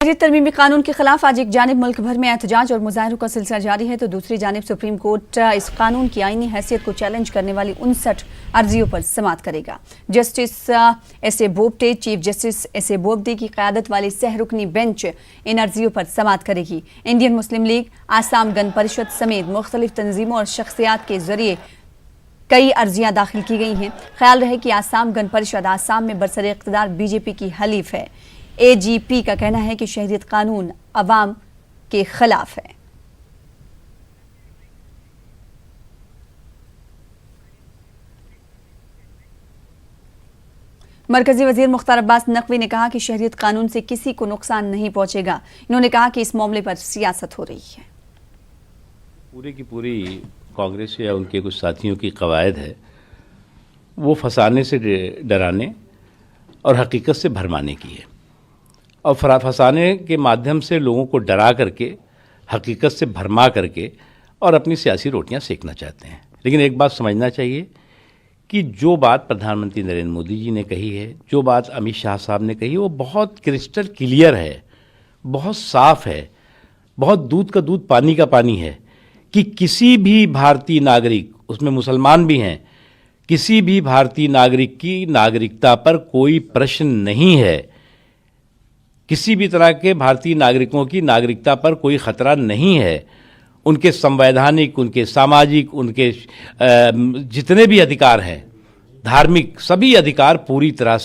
शहरियत तरमीमी कानून के खिलाफ आज एक जानिब मुल्क भर में एहतजाज और मुजाहरों का सिलसिला जारी है तो दूसरी जानिब सुप्रीम कोर्ट इस कानून की आईनी हैसियत को चैलेंज करने वाली 59 अर्जियों पर समाअत करेगा। Justice एस.ए. Bobde, chief justice एस.ए. Bobde की क़यादत वाली सहरुकनी बेंच इन अर्जियों पर समाअत करेगी। Indian Muslim league, Assam Gana Parishad समेत मुख्तलिफ तंजीमों और शख्सियात के जरिए कई अर्जियां दाखिल की गई हैं। ख्याल रहे कि आसाम गण परिषद आसाम में बरसरे इक़्तिदार बीजेपी की हलीफ है। एजीपी का कहना है कि शहरियत कानून अवाम के खिलाफ है। मरकजी वजीर मुख्तार अब्बास नकवी ने कहा कि शहरियत कानून से किसी को नुकसान नहीं पहुंचेगा। इन्होंने कहा कि इस मामले पर सियासत हो रही है। पूरी की पूरी कांग्रेस या उनके कुछ साथियों की कवायद है वो फंसाने से डराने और हकीकत से भरमाने की है और फंसाने के माध्यम से लोगों को डरा करके हकीकत से भरमा करके और अपनी सियासी रोटियां सेकना चाहते हैं। लेकिन एक बात समझना चाहिए कि जो बात प्रधानमंत्री नरेंद्र मोदी जी ने कही है, जो बात अमित शाह साहब ने कही है, वो बहुत क्रिस्टल क्लियर है, बहुत साफ है, बहुत दूध का दूध पानी का पानी है कि किसी भी भारतीय नागरिक, उसमें मुसलमान भी हैं, किसी भी भारतीय नागरिक की नागरिकता पर कोई प्रश्न नहीं है। किसी भी तरह के भारतीय नागरिकों की नागरिकता पर कोई खतरा नहीं है। उनके संवैधानिक, उनके सामाजिक, उनके जितने भी अधिकार हैं, धार्मिक, सभी अधिकार पूरी तरह